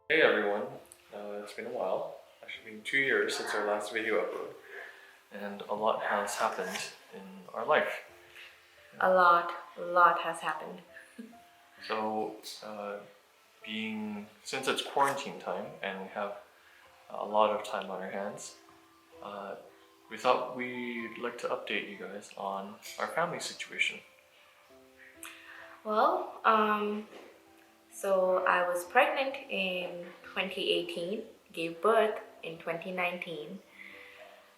Hey everyone, it's been a while, actually been 2 years since our last video upload, and a lot has happened in our life. A lot has happened. So, since it's quarantine time and we have a lot of time on our hands, we thought we'd like to update you guys on our family situation. Well, so I was pregnant in 2018, gave birth in 2019,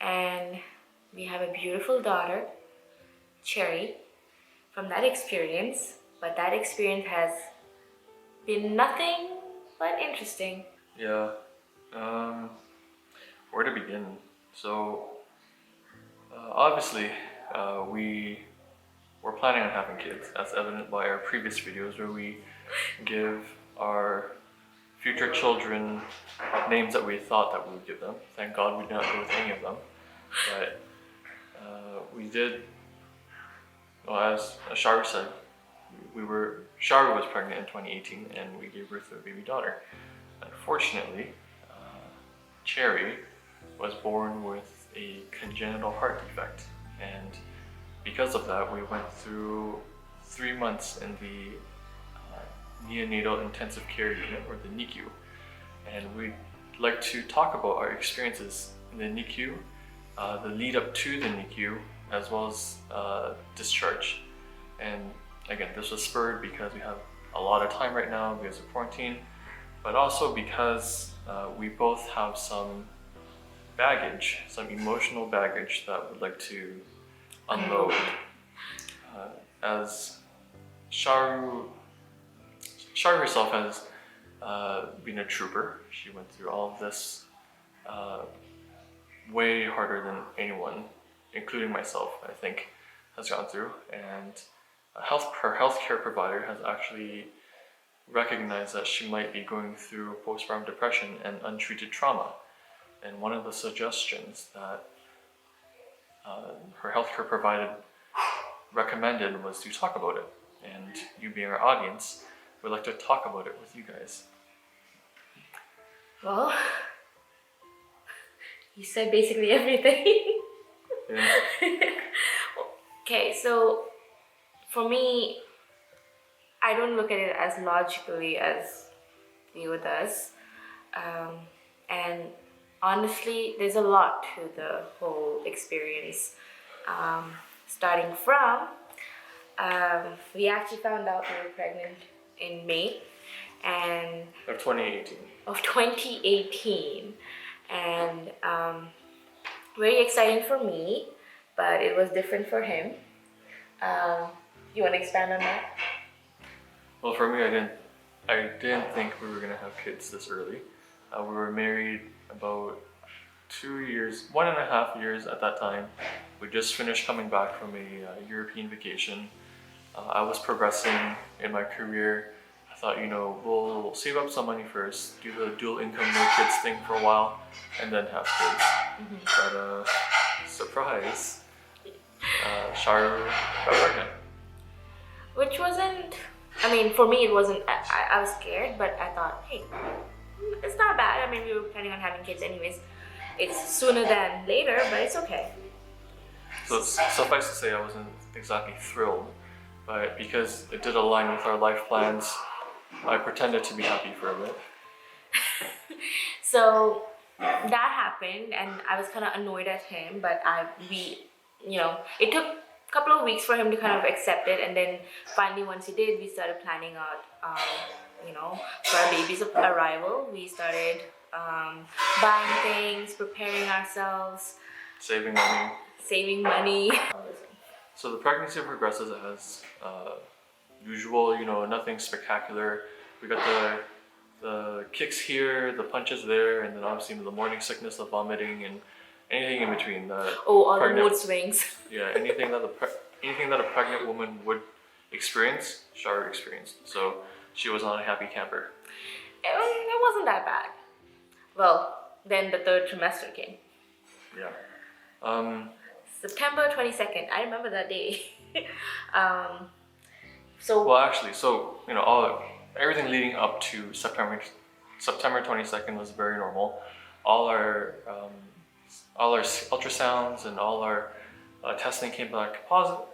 and we have a beautiful daughter, Cherry, from that experience. But that experience has been nothing but interesting. Yeah, where to begin? So, obviously, we were planning on having kids, as evident by our previous videos where we give our future children names that we thought that we would give them. Thank God we did not go with any of them. But we did, well, as Sharu said, Sharu was pregnant in 2018 and we gave birth to a baby daughter. Unfortunately, Cherry was born with a congenital heart defect, and because of that we went through 3 months in the neonatal intensive care unit, or the NICU, and we'd like to talk about our experiences in the NICU, the lead up to the NICU, as well as discharge. And again, this was spurred because we have a lot of time right now because of quarantine, but also because we both have some baggage, some emotional baggage that we'd like to unload. As Sharu herself has been a trooper. She went through all of this way harder than anyone, including myself, I think, has gone through. And her healthcare provider has actually recognized that she might be going through postpartum depression and untreated trauma. And one of the suggestions that her healthcare provider recommended was to talk about it. And you being our audience, we'd like to talk about it with you guys. Well, you said basically everything. Yeah. Okay, so for me, I don't look at it as logically as Leo does. And honestly, there's a lot to the whole experience. Starting from, we actually found out we were pregnant in May Of 2018. of 2018, and very exciting for me, but it was different for him. You want to expand on that? Well, for me, I didn't think we were gonna have kids this early. We were married about 2 years, 1.5 years at that time. We just finished coming back from a European vacation. I was progressing in my career. I thought, we'll save up some money first, do the dual income no kids thing for a while, and then have kids. But surprise, Sharu got pregnant. Which wasn't, I mean, for me it wasn't, I was scared, but I thought, hey, it's not bad. I mean, we were planning on having kids anyways. It's sooner than later, but it's okay. So suffice to say, I wasn't exactly thrilled, but because it did align with our life plans, I pretended to be happy for a bit. So that happened, and I was kind of annoyed at him, but it took a couple of weeks for him to kind of accept it, and then finally once he did, we started planning out, for our baby's arrival. We started buying things, preparing ourselves, Saving money. So the pregnancy progresses as usual, nothing spectacular. We got the kicks here, the punches there, and then obviously the morning sickness, the vomiting, and anything in between. All the mood swings. Yeah, anything that a pregnant woman would experience, Sharu experienced. So she was not a happy camper. It wasn't that bad. Well, then the third trimester came. Yeah. September 22nd. I remember that day. Everything leading up to September September 22nd was very normal. All our ultrasounds and all our testing came back positive.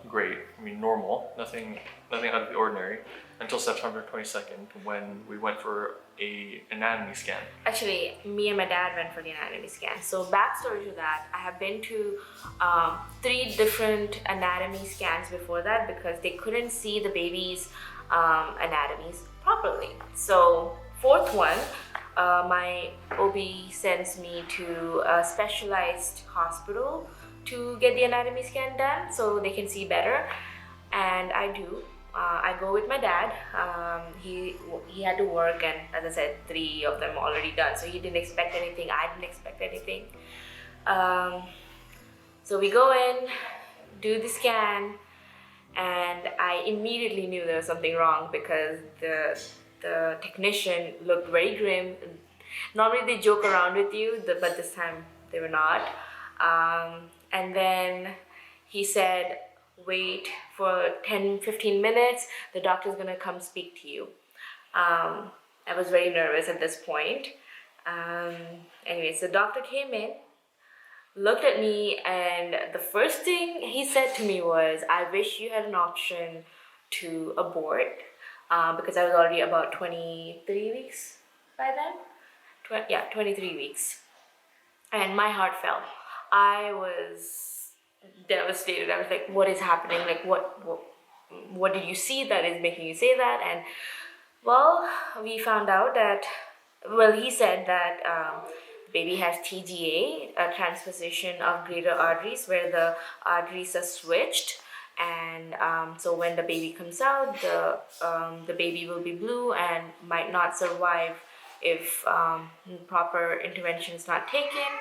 Great. I mean, normal. Nothing out of the ordinary. Until September 22nd, when we went for a anatomy scan. Actually, me and my dad went for the anatomy scan. So backstory to that, I have been to 3 different anatomy scans before that because they couldn't see the baby's anatomies properly. So 4th one, my OB sends me to a specialized hospital to get the anatomy scan done so they can see better, and I do. I go with my dad. He had to work, and as I said, 3 of them already done. So he didn't expect anything. I didn't expect anything. So we go in, do the scan, and I immediately knew there was something wrong because the technician looked very grim. Normally they joke around with you, but this time they were not. And then he said, wait for 10-15 minutes, the doctor's gonna come speak to you. I was very nervous at this point. Anyways, the doctor came in, looked at me, and the first thing he said to me was, I wish you had an option to abort, because I was already about 23 weeks by then. 23 weeks. And my heart fell. I was devastated. I was like, what is happening? Like, what did you see that is making you say that? And well, we found out that, he said that the baby has TGA, a transposition of greater arteries, where the arteries are switched. And so when the baby comes out, the baby will be blue and might not survive if proper intervention is not taken.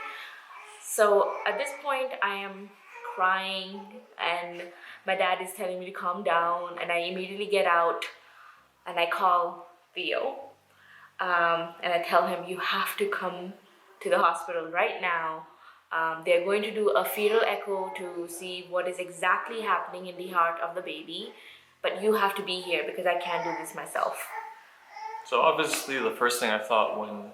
So at this point, I am crying, and my dad is telling me to calm down, and I immediately get out and I call Theo, and I tell him, you have to come to the hospital right now. They're going to do a fetal echo to see what is exactly happening in the heart of the baby, but you have to be here because I can't do this myself. So obviously the first thing I thought when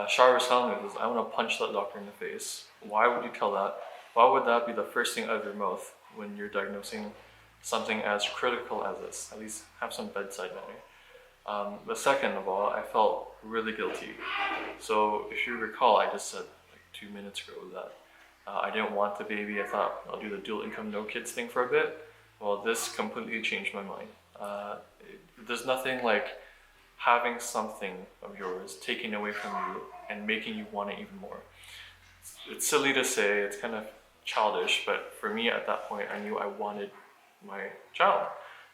Shar was telling me was, I want to punch that doctor in the face. Why would you tell that? Why would that be the first thing out of your mouth when you're diagnosing something as critical as this? At least have some bedside manner. The second of all, I felt really guilty. So if you recall, I just said like 2 minutes ago that I didn't want the baby. I thought I'll do the dual income no kids thing for a bit. Well, this completely changed my mind. There's nothing like having something of yours taken away from you and making you want it even more. It's silly to say, it's kind of childish, but for me at that point, I knew I wanted my child.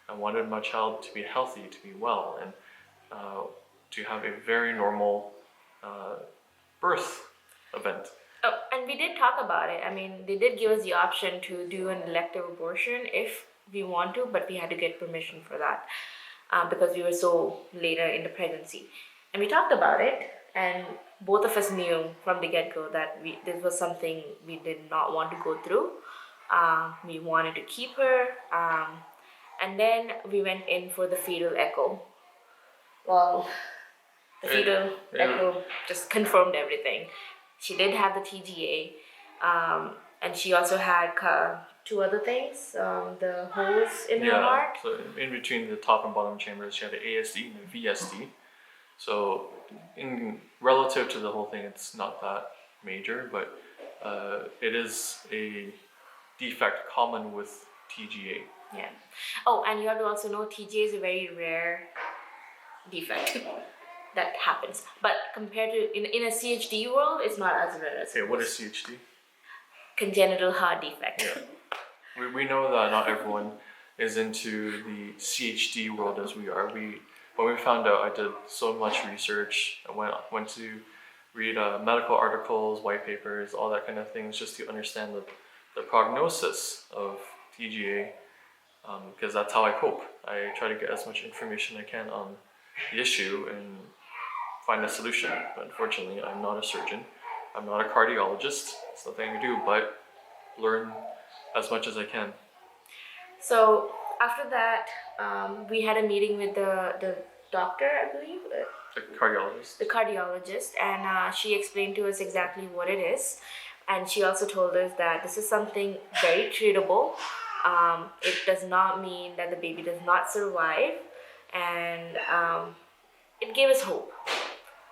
I wanted my child to be healthy, to be well, and to have a very normal birth event. Oh, and we did talk about it. I mean, they did give us the option to do an elective abortion if we want to, but we had to get permission for that because we were so later in the pregnancy. And we talked about it, and both of us knew from the get-go that this was something we did not want to go through. We wanted to keep her, and then we went in for the fetal echo. Well, the fetal echo just confirmed everything. She did have the TGA, and she also had 2 other things, the holes in her heart. So in between the top and bottom chambers, she had an ASD and a VSD. So in relative to the whole thing, it's not that major, but it is a defect common with TGA. Yeah. Oh, and you have to also know TGA is a very rare defect that happens. But compared to in a CHD world, it's not as rare as. Okay, what is CHD? Congenital heart defect. Yeah. We know that not everyone is into the CHD world as we are. When we found out, I did so much research. I went to read medical articles, white papers, all that kind of things, just to understand the prognosis of TGA, because that's how I cope. I try to get as much information I can on the issue and find a solution. But unfortunately, I'm not a surgeon. I'm not a cardiologist. It's nothing I can do but learn as much as I can. So after that, we had a meeting with the doctor, I believe, The cardiologist. the cardiologist, and she explained to us exactly what it is. And she also told us that this is something very treatable. It does not mean that the baby does not survive, and it gave us hope.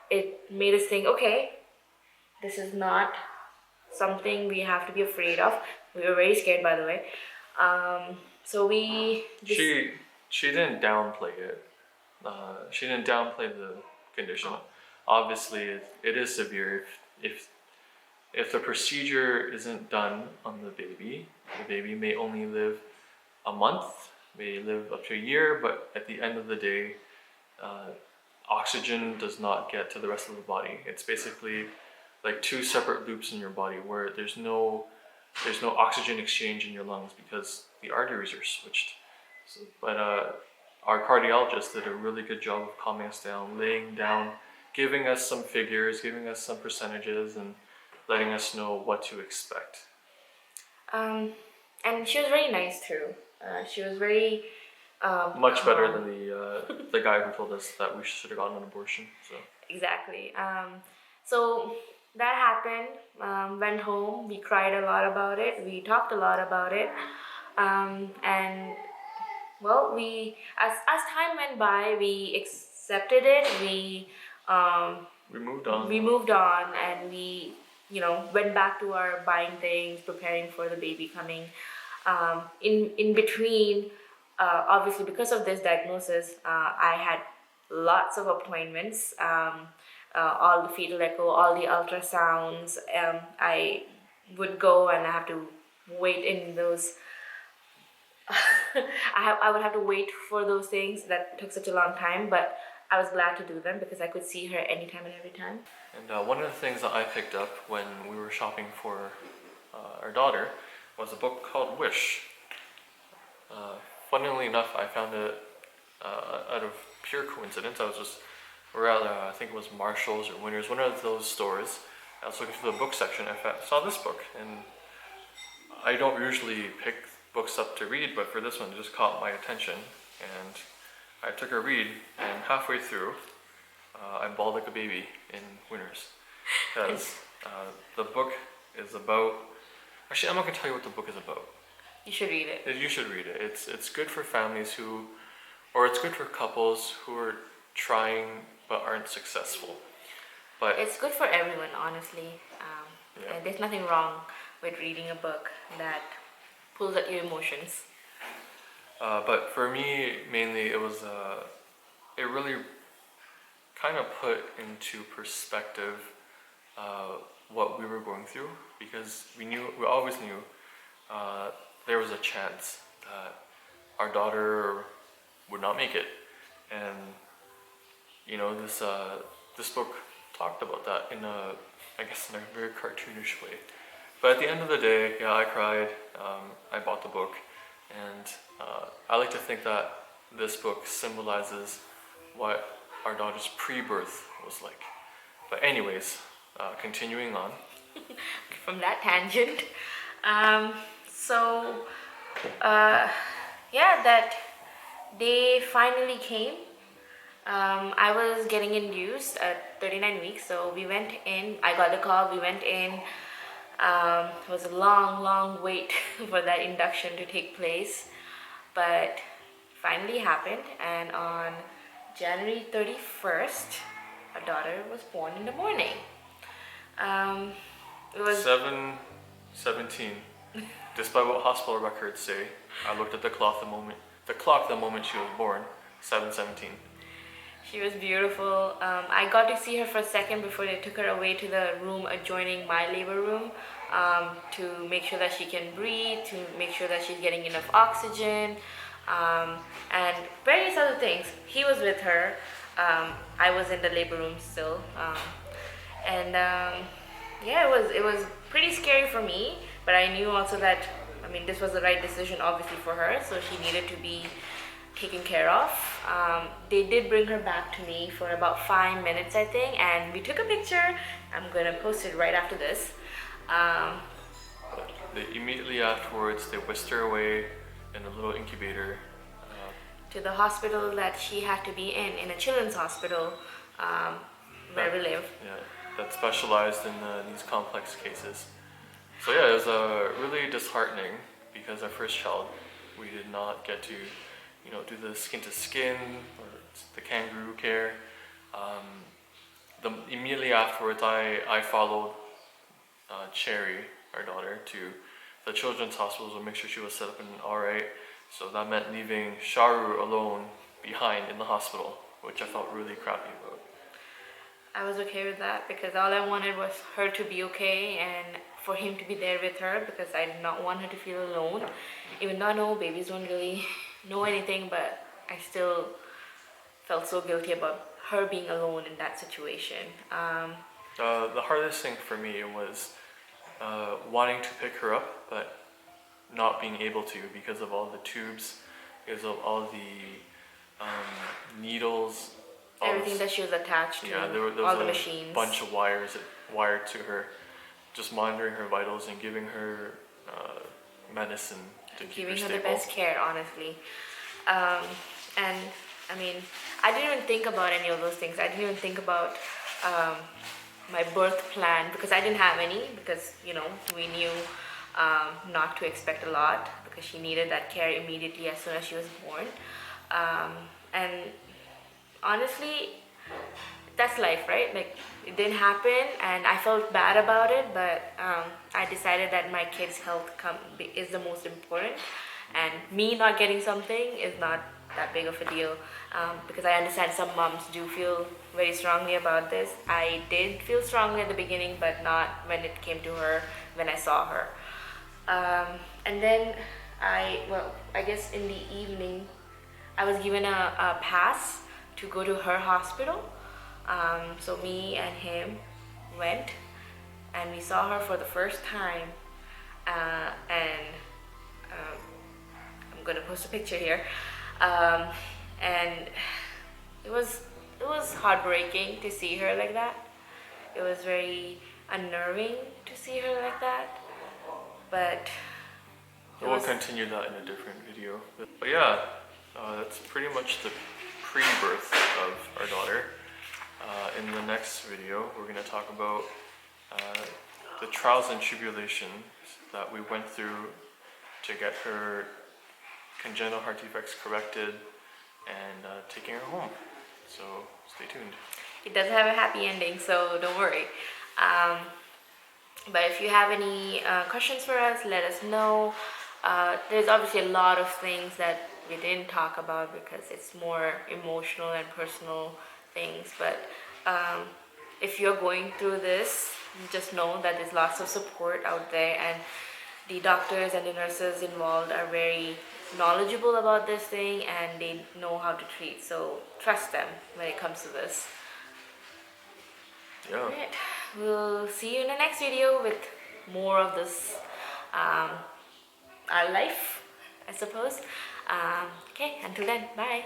It made us think, okay, this is not something we have to be afraid of. We were very scared, by the way. So we She didn't downplay it. She didn't downplay the condition. Obviously, it is severe. If the procedure isn't done on the baby may only live a month, may live up to a year, but at the end of the day, oxygen does not get to the rest of the body. It's basically like two separate loops in your body where there's no oxygen exchange in your lungs because the arteries are switched. But our cardiologist did a really good job of calming us down, laying down, giving us some figures, giving us some percentages, and letting us know what to expect. And she was very nice too. She was very Much better calm. than the guy who told us that we should have gotten an abortion. So Exactly. So that happened. Went home. We cried a lot about it. We talked a lot about it. And well, we as time went by, we accepted it. we moved on. We moved on, and we went back to our buying things, preparing for the baby coming. In between, obviously because of this diagnosis, I had lots of appointments. All the fetal echo, all the ultrasounds. I would go and I have to wait in those. I would have to wait for those things that took such a long time, but I was glad to do them because I could see her anytime and every time. And one of the things that I picked up when we were shopping for our daughter was a book called Wish. Funnily enough, I found it out of pure coincidence. I was just, I think it was Marshall's or Winners, one of those stores. I was looking through the book section. I saw this book, and I don't usually pick books up to read, but for this one, it just caught my attention, and I took a read, and halfway through, I bawled like a baby in Winners, because the book is about. Actually, I'm not gonna tell you what the book is about. You should read it. You should read it. It's good for families or it's good for couples who are trying but aren't successful. But it's good for everyone, honestly. Yeah. And there's nothing wrong with reading a book that pulls at your emotions. But for me, mainly, it was it really kind of put into perspective what we were going through, because we always knew there was a chance that our daughter would not make it, and this book talked about that in a very cartoonish way. But at the end of the day, yeah, I cried. I bought the book, and I like to think that this book symbolizes what our daughter's pre-birth was like. But anyways, continuing on. From that tangent. That day finally came. I was getting induced at 39 weeks, so we went in. I got the call, we went in. It was a long wait for that induction to take place, but finally happened, and on January 31st, our daughter was born in the morning. It was 7:17. Despite what hospital records say, I looked at the clock the moment she was born. 7:17. She was beautiful. I got to see her for a second before they took her away to the room adjoining my labor room, to make sure that she can breathe, to make sure that she's getting enough oxygen, and various other things. He was with her. I was in the labor room still, it was pretty scary for me. But I knew also that this was the right decision, obviously, for her. So she needed to be taken care of. They did bring her back to me for about 5 minutes, I think, and we took a picture. I'm gonna post it right after this. Immediately afterwards, they whisked her away in a little incubator. to the hospital that she had to be in a children's hospital where we live. Yeah, that specialized in these complex cases. So yeah, it was really disheartening because our first child, we did not get to, do the skin to skin or the kangaroo care. Immediately afterwards, I followed Cherry, our daughter, to the children's hospital to make sure she was set up and alright. So that meant leaving Sharu alone behind in the hospital, which I felt really crappy about. I was okay with that because all I wanted was her to be okay and for him to be there with her because I did not want her to feel alone. Even though I know babies don't really know anything, but I still felt so guilty about her being alone in that situation. The hardest thing for me was wanting to pick her up, but not being able to because of all the tubes, because of all the needles. Everything that she was attached to, yeah, there was all the a machines. bunch of wires wired to her, just monitoring her vitals and giving her medicine to keep her Giving her stable. the best care, honestly. And I mean, I didn't even think about any of those things. I didn't even think about my birth plan because I didn't have any because, we knew not to expect a lot because she needed that care immediately as soon as she was born. And honestly, that's life, right? Like, it didn't happen and I felt bad about it, but I decided that my kid's health is the most important, and me not getting something is not that big of a deal, because I understand some moms do feel very strongly about this. I did feel strongly at the beginning, but not when it came to her, when I saw her. And then I guess in the evening, I was given a pass to go to her hospital. So me and him went and we saw her for the first time. And I'm gonna post a picture here. And it was heartbreaking to see her like that. It was very unnerving to see her like that. But We'll continue that in a different video. But yeah, that's pretty much the pre-birth of our daughter. In the next video, we're going to talk about the trials and tribulations that we went through to get her congenital heart defects corrected and taking her home. So stay tuned. It doesn't have a happy ending, so don't worry. But if you have any questions for us, let us know. There's obviously a lot of things that we didn't talk about because it's more emotional and personal things. But if you're going through this, just know that there's lots of support out there, and the doctors and the nurses involved are very knowledgeable about this thing and they know how to treat. So trust them when it comes to this. Yeah. Alright, we'll see you in the next video with more of this, our life, I suppose. Okay, until then, bye.